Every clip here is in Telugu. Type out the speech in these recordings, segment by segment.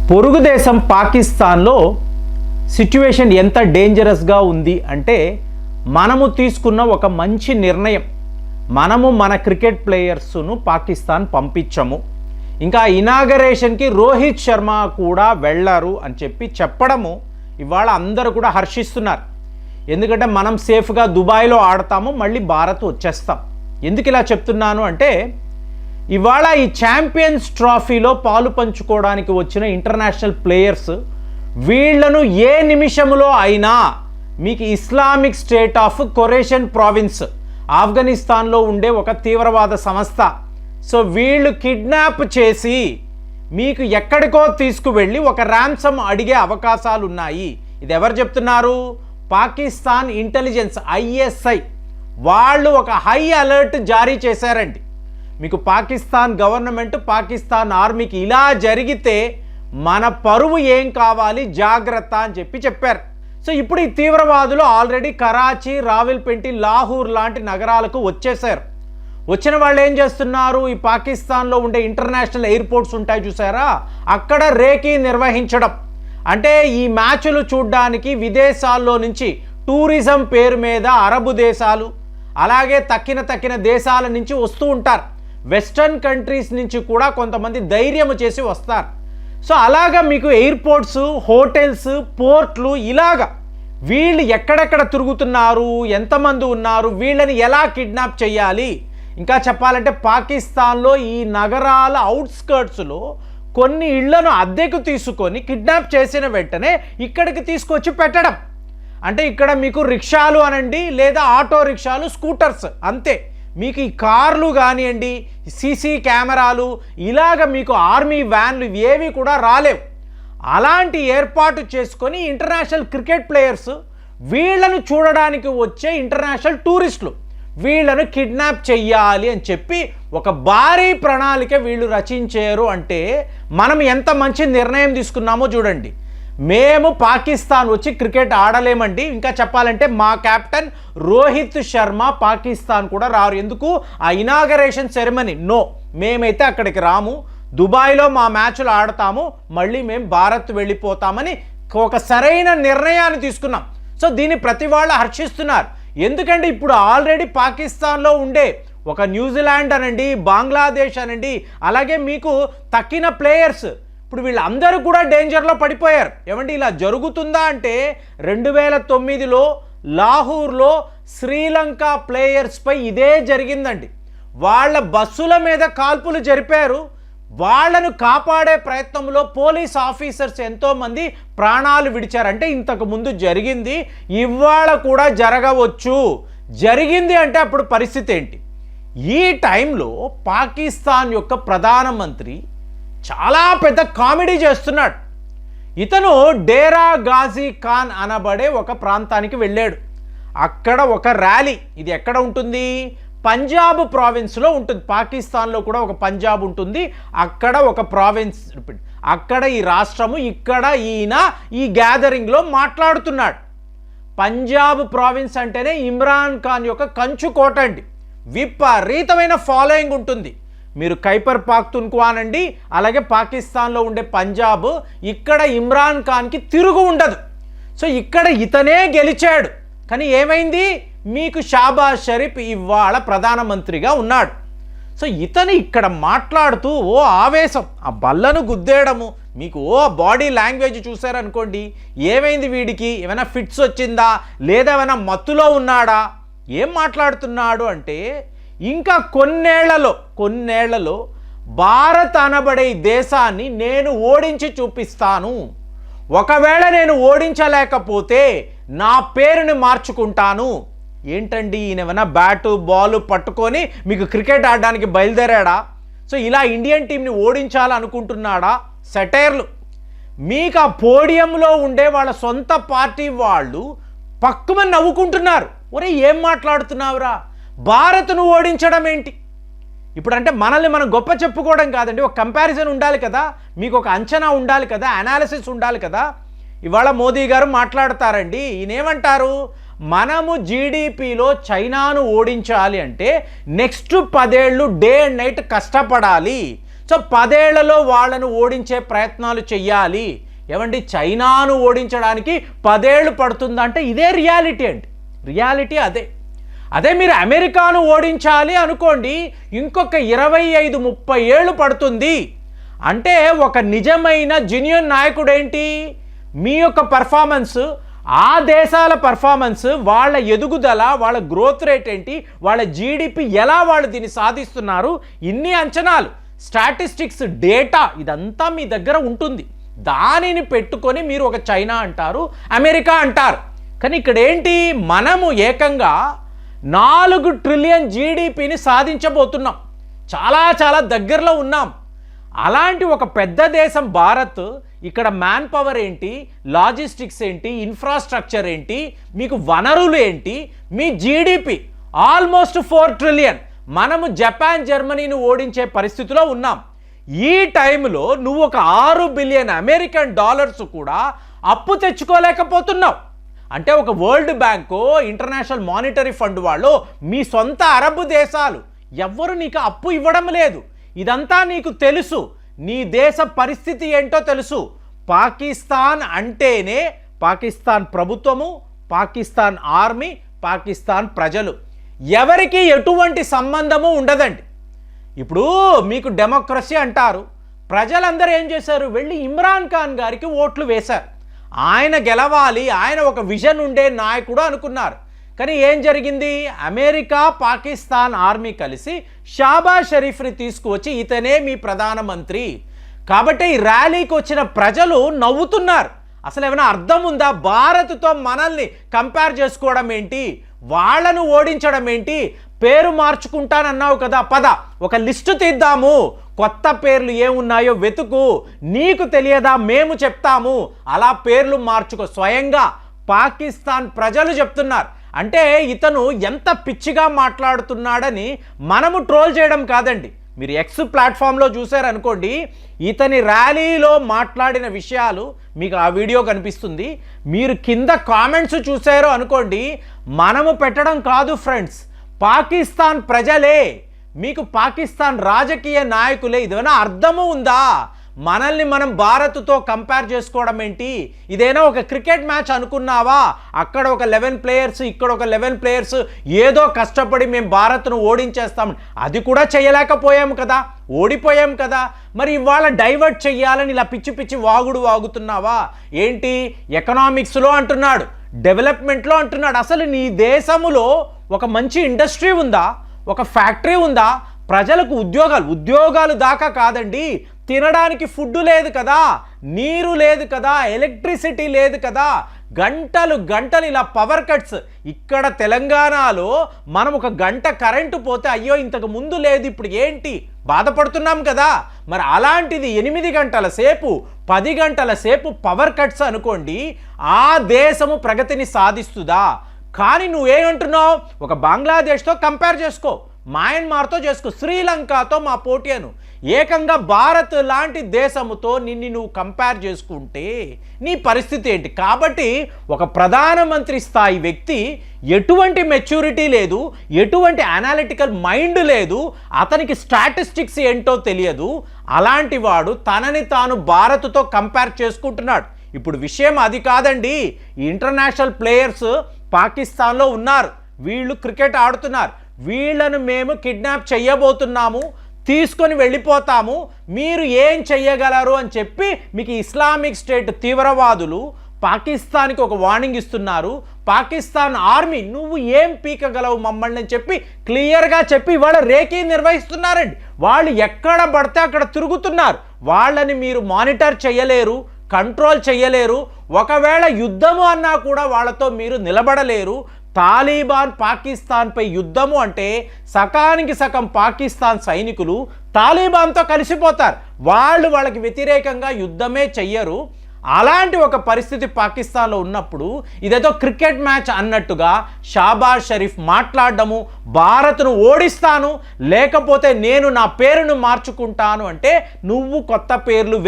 పొరుగు దేశం పాకిస్తాన్లో సిట్యుయేషన్ ఎంత డేంజరస్గా ఉంది అంటే మనము తీసుకున్న ఒక మంచి నిర్ణయం. మనము మన క్రికెట్ ప్లేయర్స్ను పాకిస్తాన్ పంపించము, ఇంకా ఇనాగరేషన్కి రోహిత్ శర్మ కూడా వెళ్ళరు అని చెప్పడము ఇవాళ అందరూ కూడా హర్షిస్తున్నారు. ఎందుకంటే మనం సేఫ్గా దుబాయ్లో ఆడతాము, మళ్ళీ భారత్ వచ్చేస్తాం. ఎందుకు ఇలా చెప్తున్నాను అంటే ఇవాళ ఈ ఛాంపియన్స్ ట్రోఫీలో పాలు పంచుకోవడానికి వచ్చిన ఇంటర్నేషనల్ ప్లేయర్స్ వీళ్లను ఏ నిమిషంలో అయినా మీకు ఇస్లామిక్ స్టేట్ ఆఫ్ ఖొరేషన్ ప్రావిన్స్ ఆఫ్ఘనిస్తాన్లో ఉండే ఒక తీవ్రవాద సంస్థ, సో వీళ్ళు కిడ్నాప్ చేసి మీకు ఎక్కడికో తీసుకువెళ్ళి ఒక ర్యాన్సమ్ అడిగే అవకాశాలు ఉన్నాయి. ఇది ఎవరు చెప్తున్నారు? పాకిస్తాన్ ఇంటెలిజెన్స్ ISI వాళ్ళు ఒక హై అలర్ట్ జారీ చేశారండి. మీకు పాకిస్తాన్ గవర్నమెంట్ పాకిస్తాన్ ఆర్మీకి ఇలా జరిగితే మన పరువు ఏం కావాలి, జాగ్రత్త అని చెప్పారు. సో ఇప్పుడు ఈ తీవ్రవాదులు ఆల్రెడీ కరాచీ, రావల్పిండి, లాహోర్ లాంటి నగరాలకు వచ్చేసారు. వచ్చిన వాళ్ళు ఏం చేస్తున్నారు? ఈ పాకిస్తాన్లో ఉండే ఇంటర్నేషనల్ ఎయిర్పోర్ట్స్ ఉంటాయి చూసారా, అక్కడ రేకీ నిర్వహించడం. అంటే ఈ మ్యాచ్లు చూడడానికి విదేశాల్లో నుంచి టూరిజం పేరు మీద అరబు దేశాలు అలాగే తక్కిన దేశాల నుంచి వస్తూ ఉంటారు. వెస్టర్న్ కంట్రీస్ నుంచి కూడా కొంతమంది ధైర్యం చేసి వస్తారు. సో అలాగా మీకు ఎయిర్పోర్ట్స్, హోటల్స్, పోర్ట్లు ఇలాగా వీళ్ళు ఎక్కడెక్కడ తిరుగుతున్నారు, ఎంతమంది ఉన్నారు, వీళ్ళని ఎలా కిడ్నాప్ చేయాలి, ఇంకా చెప్పాలంటే పాకిస్తాన్లో ఈ నగరాల అవుట్స్కర్ట్స్లో కొన్ని ఇళ్లను అద్దెకు తీసుకొని కిడ్నాప్ చేసిన వెంటనే ఇక్కడికి తీసుకొచ్చి పెట్టడం. అంటే ఇక్కడ మీకు రిక్షాలు అనండి, లేదా ఆటో రిక్షాలు, స్కూటర్స్, అంతే. మీకు ఈ కార్లు కానివ్వండి, CC కెమెరాలు, ఇలాగ మీకు ఆర్మీ వ్యాన్లు ఏవి కూడా రాలేవు. అలాంటి ఏర్పాటు చేసుకొని ఇంటర్నేషనల్ క్రికెట్ ప్లేయర్స్ వీళ్ళను చూడడానికి వచ్చే ఇంటర్నేషనల్ టూరిస్టులు వీళ్ళను కిడ్నాప్ చెయ్యాలి అని చెప్పి ఒక భారీ ప్రణాళిక వీళ్ళు రచించారు. అంటే మనం ఎంత మంచి నిర్ణయం తీసుకున్నామో చూడండి. మేము పాకిస్తాన్ వచ్చి క్రికెట్ ఆడలేమండి. ఇంకా చెప్పాలంటే మా కెప్టెన్ రోహిత్ శర్మ పాకిస్తాన్ కూడా రారు. ఎందుకు? ఆ ఇనాగరేషన్ సెరమనీ నో, మేమైతే అక్కడికి రాము, దుబాయ్లో మా మ్యాచ్లు ఆడతాము, మళ్ళీ మేము భారత్ వెళ్ళిపోతామని ఒక సరైన నిర్ణయాన్ని తీసుకున్నాం. సో దీన్ని ప్రతి వాళ్ళు హర్షిస్తున్నారు. ఎందుకంటే ఇప్పుడు ఆల్రెడీ పాకిస్తాన్లో ఉండే ఒక న్యూజిలాండ్ అనండి, బంగ్లాదేశ్ అనండి, అలాగే మీకు తక్కిన ప్లేయర్స్ ఇప్పుడు వీళ్ళందరూ కూడా డేంజర్లో పడిపోయారు. ఏమండి ఇలా జరుగుతుందా అంటే 2009లో లాహోర్లో శ్రీలంక ప్లేయర్స్పై ఇదే జరిగిందండి. వాళ్ళ బస్సుల మీద కాల్పులు జరిపారు. వాళ్ళను కాపాడే ప్రయత్నంలో పోలీస్ ఆఫీసర్స్ ఎంతోమంది ప్రాణాలు విడిచారు. అంటే ఇంతకు ముందు జరిగింది, ఇవాళ కూడా జరగవచ్చు. జరిగింది అంటే అప్పుడు పరిస్థితి ఏంటి? ఈ టైంలో పాకిస్తాన్ యొక్క ప్రధానమంత్రి చాలా పెద్ద కామెడీ చేస్తున్నాడు. ఇతను డేరా గాజీ ఖాన్ అనబడే ఒక ప్రాంతానికి వెళ్ళాడు. అక్కడ ఒక ర్యాలీ, ఇది ఎక్కడ ఉంటుంది? పంజాబ్ ప్రావిన్స్లో ఉంటుంది. పాకిస్తాన్లో కూడా ఒక పంజాబ్ ఉంటుంది, అక్కడ ఒక ప్రావిన్స్, అక్కడ ఈ రాష్ట్రము, ఇక్కడ ఈయన ఈ గ్యాదరింగ్లో మాట్లాడుతున్నాడు. పంజాబ్ ప్రావిన్స్ అంటేనే ఇమ్రాన్ ఖాన్ యొక్క కంచుకోట అండి. విపరీతమైన ఫాలోయింగ్ ఉంటుంది. మీరు ఖైబర్ పఖ్తూన్ఖ్వా అనండి, అలాగే పాకిస్తాన్లో ఉండే పంజాబ్, ఇక్కడ ఇమ్రాన్ ఖాన్కి తిరుగు ఉండదు. సో ఇక్కడ ఇతనే గెలిచాడు. కానీ ఏమైంది? మీకు షాబాజ్ షరీఫ్ ఇవాళ ప్రధానమంత్రిగా ఉన్నాడు. సో ఇతను ఇక్కడ మాట్లాడుతూ ఓ ఆవేశం, ఆ బల్లను గుద్దేయడము, మీకు ఓ బాడీ లాంగ్వేజ్ చూసారనుకోండి, ఏమైంది వీడికి? ఏమైనా ఫిట్స్ వచ్చిందా, లేదా ఏమైనా మత్తులో ఉన్నాడా? ఏం మాట్లాడుతున్నాడు అంటే ఇంకా కొన్నేళ్లలో భారత్ అనబడే దేశాన్ని నేను ఓడించి చూపిస్తాను. ఒకవేళ నేను ఓడించలేకపోతే నా పేరుని మార్చుకుంటాను. ఏంటండి ఈయన ఏమైనా బ్యాటు బాల్ పట్టుకొని మీకు క్రికెట్ ఆడడానికి బయలుదేరాడా? సో ఇలా ఇండియన్ టీంని ఓడించాలనుకుంటున్నాడా? సెటైర్లు. మీకు ఆ పోడియంలో ఉండే వాళ్ళ సొంత పార్టీ వాళ్ళు పక్కుమని నవ్వుకుంటున్నారు. ఒరే ఏం మాట్లాడుతున్నావురా, భారత్ను ఓడించడం ఏంటి? ఇప్పుడు అంటే మనల్ని మనం గొప్ప చెప్పుకోవడం కాదండి, ఒక కంపారిజన్ ఉండాలి కదా, మీకు ఒక అంచనా ఉండాలి కదా, అనాలిసిస్ ఉండాలి కదా. ఇవాళ మోదీ గారు మాట్లాడతారండి, ఈయనేమంటారు? మనము జీడిపిలో చైనాను ఓడించాలి అంటే నెక్స్ట్ 10 ఏళ్ళు డే అండ్ నైట్ కష్టపడాలి. సో 10 ఏళ్లలో వాళ్ళను ఓడించే ప్రయత్నాలు చెయ్యాలి. ఏమండి, చైనాను ఓడించడానికి 10 ఏళ్ళు పడుతుందంటే ఇదే రియాలిటీ అండి. రియాలిటీ అదే మీరు అమెరికాను ఓడించాలి అనుకోండి, ఇంకొక 25-30 ఏళ్ళు పడుతుంది. అంటే ఒక నిజమైన జెన్యూన్ నాయకుడు ఏంటి, మీ యొక్క పర్ఫార్మెన్స్, ఆ దేశాల పర్ఫార్మెన్స్, వాళ్ళ ఎదుగుదల, వాళ్ళ గ్రోత్ రేట్ ఏంటి, వాళ్ళ జీడిపి ఎలా వాళ్ళు దీన్ని సాధిస్తున్నారు, ఇన్ని అంచనాలు, స్టాటిస్టిక్స్, డేటా ఇదంతా మీ దగ్గర ఉంటుంది. దానిని పెట్టుకొని మీరు ఒక చైనా అంటారు, అమెరికా అంటారు. కానీ ఇక్కడ ఏంటి, మనము ఏకంగా 4 ట్రిలియన్ జీడిపిని సాధించబోతున్నాం. చాలా చాలా దగ్గరలో ఉన్నాం. అలాంటి ఒక పెద్ద దేశం భారత్, ఇక్కడ మ్యాన్ పవర్ ఏంటి, లాజిస్టిక్స్ ఏంటి, ఇన్ఫ్రాస్ట్రక్చర్ ఏంటి, మీకు వనరులు ఏంటి, మీ జీడిపి ఆల్మోస్ట్ 4 ట్రిలియన్. మనము జపాన్, జర్మనీని ఓడించే పరిస్థితిలో ఉన్నాం. ఈ టైంలో నువ్వు ఒక 6 బిలియన్ అమెరికన్ డాలర్స్ కూడా అప్పు తెచ్చుకోలేకపోతున్నావు. అంటే ఒక world bank, international monetary fund వాళ్ళు, మీ సొంత అరబ్ దేశాలు ఎవ్వరు నీకు అప్పు ఇవ్వడం లేదు. ఇదంతా నీకు తెలుసు. నీ దేశ పరిస్థితి ఏంటో తెలుసు. పాకిస్తాన్ అంటేనే పాకిస్తాన్ ప్రభుత్వము, పాకిస్తాన్ ఆర్మీ, పాకిస్తాన్ ప్రజలు, ఎవరికి ఎటువంటి సంబంధము ఉండదండి. ఇప్పుడు మీకు డెమోక్రసీ అంటారు. ప్రజలందరూ ఏం చేశారు, వెళ్ళి ఇమ్రాన్ ఖాన్ గారికి ఓట్లు వేశారు. ఆయన గెలవాలి, ఆయన ఒక విజన్ ఉండే నాయకుడు అనుకున్నారు. కానీ ఏం జరిగింది, అమెరికా, పాకిస్తాన్ ఆర్మీ కలిసి షాబాజ్ షరీఫ్ని తీసుకువచ్చి ఇతనే మీ ప్రధానమంత్రి. కాబట్టి ఈ ర్యాలీకి వచ్చిన ప్రజలు నవ్వుతున్నారు. అసలు ఏమైనా అర్థం ఉందా, భారత్తో మనల్ని కంపేర్ చేసుకోవడం ఏంటి, వాళ్ళను ఓడించడం ఏంటి, పేరు మార్చుకుంటానన్నావు కదా, పద ఒక లిస్టు తీద్దాము, కొత్త పేర్లు ఏమున్నాయో వెతుకు, నీకు తెలియదా, మేము చెప్తాము, అలా పేర్లు మార్చుకో. స్వయంగా పాకిస్తాన్ ప్రజలు చెప్తున్నారు. అంటే ఇతను ఎంత పిచ్చిగా మాట్లాడుతున్నాడని మనము ట్రోల్ చేయడం కాదండి. మీరు ఎక్స్ ప్లాట్ఫామ్లో చూసారనుకోండి, ఇతని ర్యాలీలో మాట్లాడిన విషయాలు మీకు ఆ వీడియో కనిపిస్తుంది. మీరు కింద కామెంట్స్ చూసారో అనుకోండి, మనము పెట్టడం కాదు ఫ్రెండ్స్, పాకిస్తాన్ ప్రజలే, మీకు పాకిస్తాన్ రాజకీయ నాయకులే. ఇదేమైనా అర్థము ఉందా, మనల్ని మనం భారత్తో కంపేర్ చేసుకోవడం ఏంటి? ఇదేనా ఒక క్రికెట్ మ్యాచ్ అనుకున్నావా, అక్కడ ఒక 11 ప్లేయర్స్, ఇక్కడ ఒక 11 ప్లేయర్స్, ఏదో కష్టపడి మేము భారత్ను ఓడించేస్తాం, అది కూడా చేయలేకపోయాము కదా, ఓడిపోయాం కదా. మరి ఇవాళ డైవర్ట్ చెయ్యాలని ఇలా పిచ్చి పిచ్చి వాగుతున్నావా ఏంటి? ఎకనామిక్స్లో అంటున్నాడు, డెవలప్మెంట్లో అంటున్నాడు. అసలు నీ దేశములో ఒక మంచి ఇండస్ట్రీ ఉందా, ఒక ఫ్యాక్టరీ ఉందా, ప్రజలకు ఉద్యోగాలు దాకా కాదండి, తినడానికి ఫుడ్ లేదు కదా, నీరు లేదు కదా, ఎలక్ట్రిసిటీ లేదు కదా, గంటలు ఇలా పవర్ కట్స్. ఇక్కడ తెలంగాణలో మనం ఒక గంట కరెంటు పోతే అయ్యో ఇంతకు ముందు లేదు, ఇప్పుడు ఏంటి బాధపడుతున్నాం కదా. మరి అలాంటిది 8 గంటల సేపు, 10 గంటల సేపు పవర్ కట్స్ అనుకోండి, ఆ దేశము ప్రగతిని సాధిస్తుందా? కానీ నువ్వేమంటున్నావు, ఒక బంగ్లాదేశ్తో కంపేర్ చేసుకో, మయన్మార్తో చేసుకో, శ్రీలంకతో మా పోటీ అను, ఏకంగా భారత్ లాంటి దేశముతో నువ్వు కంపేర్ చేసుకుంటే నీ పరిస్థితి ఏంటి? కాబట్టి ఒక ప్రధానమంత్రి స్థాయి వ్యక్తి ఎటువంటి మెచ్యూరిటీ లేదు, ఎటువంటి అనాలిటికల్ మైండ్ లేదు, అతనికి స్టాటిస్టిక్స్ ఏంటో తెలియదు. అలాంటి వాడు తనని తాను భారత్తో కంపేర్ చేసుకుంటున్నాడు. ఇప్పుడు విషయం అది కాదండి. ఇంటర్నేషనల్ ప్లేయర్స్ పాకిస్తాన్లో ఉన్నారు, వీళ్ళు క్రికెట్ ఆడుతున్నారు, వీళ్ళను మేము కిడ్నాప్ చేయబోతున్నాము, తీసుకొని వెళ్ళిపోతాము, మీరు ఏం చెయ్యగలరు అని చెప్పి మీకు ఇస్లామిక్ స్టేట్ తీవ్రవాదులు పాకిస్తాన్కి ఒక వార్నింగ్ ఇస్తున్నారు. పాకిస్తాన్ ఆర్మీ నువ్వు ఏం పీకగలవు మమ్మల్ని అని చెప్పి క్లియర్గా చెప్పి ఇవాళ రేకీ నిర్వహిస్తున్నారండి. వాళ్ళు ఎక్కడ పడితే అక్కడ తిరుగుతున్నారు. వాళ్ళని మీరు మానిటర్ చేయలేరు, కంట్రోల్ చేయలేరు. ఒకవేళ యుద్ధము అన్నా కూడా వాళ్ళతో మీరు నిలబడలేరు. తాలిబాన్ పాకిస్తాన్పై యుద్ధము అంటే సకానికి సగం పాకిస్తాన్ సైనికులు తాలిబాన్తో కలిసిపోతారు, వాళ్ళకి వ్యతిరేకంగా యుద్ధమే చెయ్యరు. అలాంటి ఒక పరిస్థితి పాకిస్తాన్లో ఉన్నప్పుడు ఇదేదో క్రికెట్ మ్యాచ్ అన్నట్టుగా షాబాజ్ షరీఫ్ మాట్లాడడము, భారత్ను ఓడిస్తాను లేకపోతే నేను నా పేరును మార్చుకుంటాను అంటే, నువ్వు కొత్త పేర్లు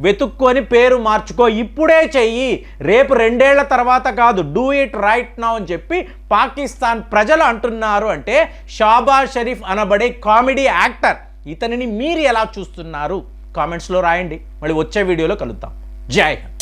వెతుక్కొని పేరు మార్చుకో, ఇప్పుడే చెయ్యి, రేపు 2 ఏళ్ల తర్వాత కాదు, డూ ఇట్ రైట్ నౌ అని చెప్పి పాకిస్తాన్ ప్రజలు అంటున్నారు. అంటే షాబాజ్ షరీఫ్ అనబడే కామెడీ యాక్టర్ ఇతనిని మీరు ఎలా చూస్తున్నారు కామెంట్స్లో రాయండి. మళ్ళీ వచ్చే వీడియోలో కలుద్దాం. జై హింద్.